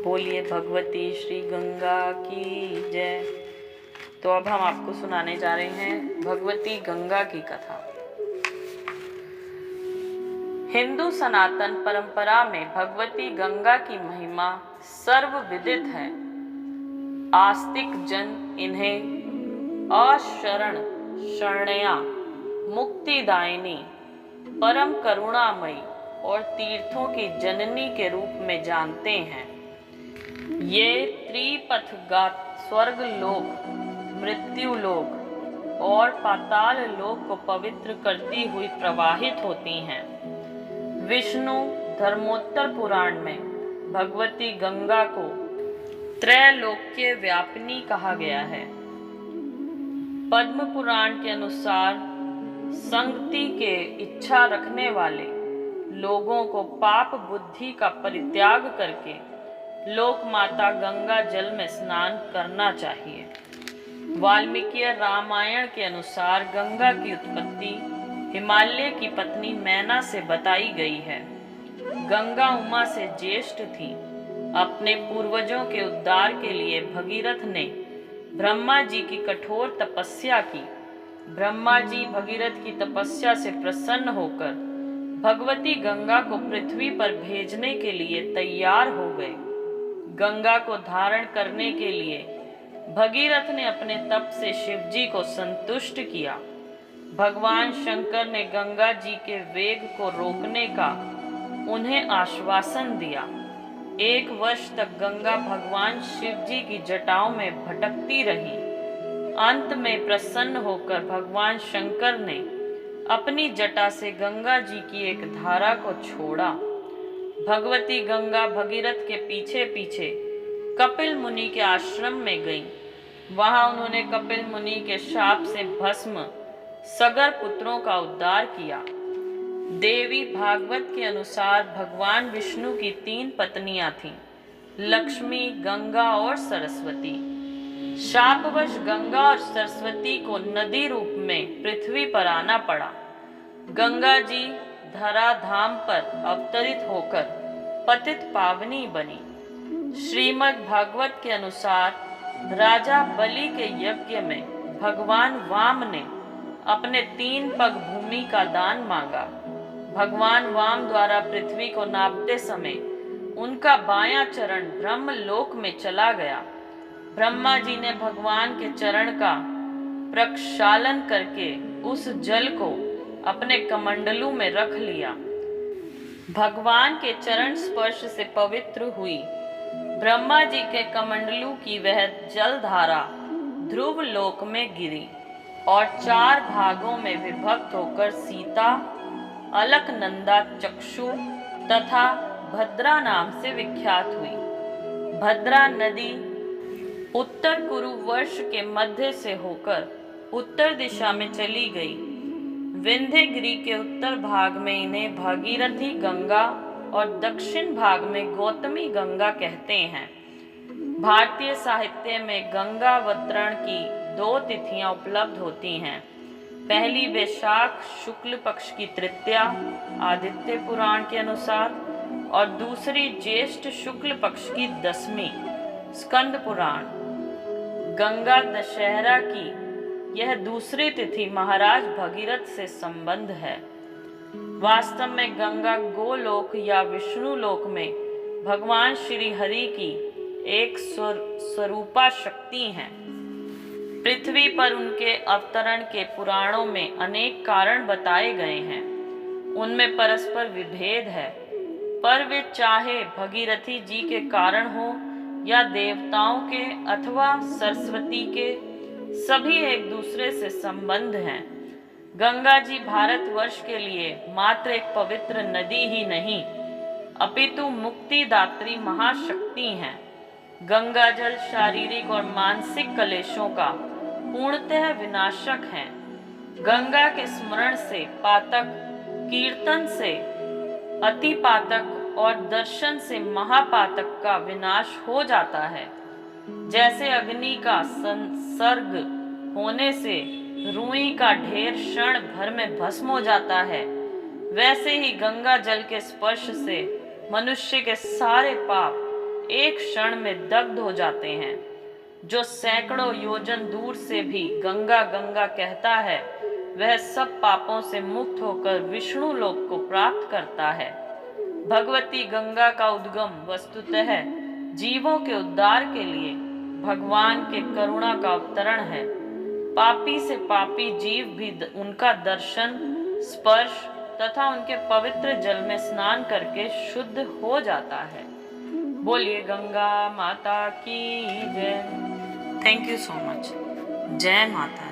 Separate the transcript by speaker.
Speaker 1: बोलिए भगवती श्री गंगा की जय। तो अब हम आपको सुनाने जा रहे हैं भगवती गंगा की कथा। हिंदू सनातन परंपरा में भगवती गंगा की महिमा सर्वविदित है। आस्तिक जन इन्हें अशरण शरण्या, मुक्तिदायिनी, परम करुणामयी और तीर्थों की जननी के रूप में जानते हैं। ये त्रिपथगात स्वर्ग लोक, मृत्यु लोक और पाताल लोक को पवित्र करती हुई प्रवाहित होती हैं। विष्णु धर्मोत्तर पुराण में भगवती गंगा को त्रैलोक्य व्यापिनी कहा गया है। पद्म पुराण के अनुसार संगति के इच्छा रखने वाले लोगों को पाप बुद्धि का परित्याग करके लोक माता गंगा जल में स्नान करना चाहिए। वाल्मीकि रामायण के अनुसार गंगा की उत्पत्ति हिमालय की पत्नी मैना से बताई गई है। गंगा उमा से ज्येष्ठ थी। अपने पूर्वजों के उद्धार के लिए भगीरथ ने ब्रह्मा जी की कठोर तपस्या की। ब्रह्मा जी भगीरथ की तपस्या से प्रसन्न होकर भगवती गंगा को पृथ्वी पर भेजने के लिए तैयार हो गए। गंगा को धारण करने के लिए भगीरथ ने अपने तप से शिव जी को संतुष्ट किया। भगवान शंकर ने गंगा जी के वेग को रोकने का उन्हें आश्वासन दिया। 1 वर्ष तक गंगा भगवान शिव जी की जटाओं में भटकती रही। अंत में प्रसन्न होकर भगवान शंकर ने अपनी जटा से गंगा जी की एक धारा को छोड़ा। भगवती गंगा भगीरथ के पीछे पीछे कपिल मुनि के आश्रम में गईं। वहां उन्होंने कपिल मुनि के शाप से भस्म सगर पुत्रों का उद्धार किया। देवी भागवत के अनुसार भगवान विष्णु की 3 पत्नियां थीं, लक्ष्मी, गंगा और सरस्वती। शापवश गंगा और सरस्वती को नदी रूप में पृथ्वी पर आना पड़ा। गंगा जी धरा धाम पर अवतरित होकर पतित पावनी बनी। श्रीमद् भागवत के अनुसार राजा बलि के यज्ञ में भगवान वाम ने अपने 3 पग भूमि का दान मांगा। भगवान वाम द्वारा पृथ्वी को नापते समय उनका बायां चरण ब्रह्मलोक में चला गया। ब्रह्मा जी ने भगवान के चरण का प्रक्षालन करके उस जल को अपने कमंडलू में रख लिया। भगवान के चरण स्पर्श से पवित्र हुई ब्रह्मा जी के कमंडलू की वह जलधारा ध्रुव लोक में गिरी और 4 भागों में विभक्त होकर सीता, अलकनंदा, चक्षु तथा भद्रा नाम से विख्यात हुई। भद्रा नदी उत्तर कुरु वर्ष के मध्य से होकर उत्तर दिशा में चली गई। विंध्यगिरि के उत्तर भाग में इन्हें भागीरथी गंगा और दक्षिण भाग में गौतमी गंगा कहते हैं। भारतीय साहित्य में गंगावतरण की 2 तिथियां उपलब्ध होती हैं। पहली वैशाख शुक्ल पक्ष की तृतीया आदित्य पुराण के अनुसार और दूसरी ज्येष्ठ शुक्ल पक्ष की 10वीं स्कंद पुराण। गंगा दशहरा की यह दूसरी तिथि महाराज भगीरथ से संबंध है। वास्तव में गंगा गोलोक या विष्णु लोक में भगवान श्री हरि की एक स्वरूपा शक्ति हैं। पृथ्वी पर उनके अवतरण के पुराणों में अनेक कारण बताए गए हैं। उनमें परस्पर विभेद है, पर वे चाहे भगीरथी जी के कारण हो या देवताओं के अथवा सरस्वती के, सभी एक दूसरे से संबंध हैं। गंगा जी भारतवर्ष के लिए मात्र एक पवित्र नदी ही नहीं, अपितु मुक्तिदात्री महाशक्ति हैं। गंगा जल शारीरिक और मानसिक कलेशों का पूर्णतः विनाशक है। गंगा के स्मरण से पातक, कीर्तन से अति पातक और दर्शन से महापातक का विनाश हो जाता है। जैसे अग्नि का संसर्ग होने से रुई का ढेर क्षण भर में भस्म हो जाता है, वैसे ही गंगा जल के स्पर्श से मनुष्य के सारे पाप एक क्षण में दग्ध हो जाते हैं। जो सैकड़ों योजन दूर से भी गंगा गंगा कहता है, वह सब पापों से मुक्त होकर विष्णु लोक को प्राप्त करता है। भगवती गंगा का उद्गम वस्तुतः जीवों के उद्धार के लिए भगवान के करुणा का अवतरण है। पापी से पापी जीव भी उनका दर्शन, स्पर्श तथा उनके पवित्र जल में स्नान करके शुद्ध हो जाता है। बोलिए गंगा माता की जय। Thank you so much. जय माता।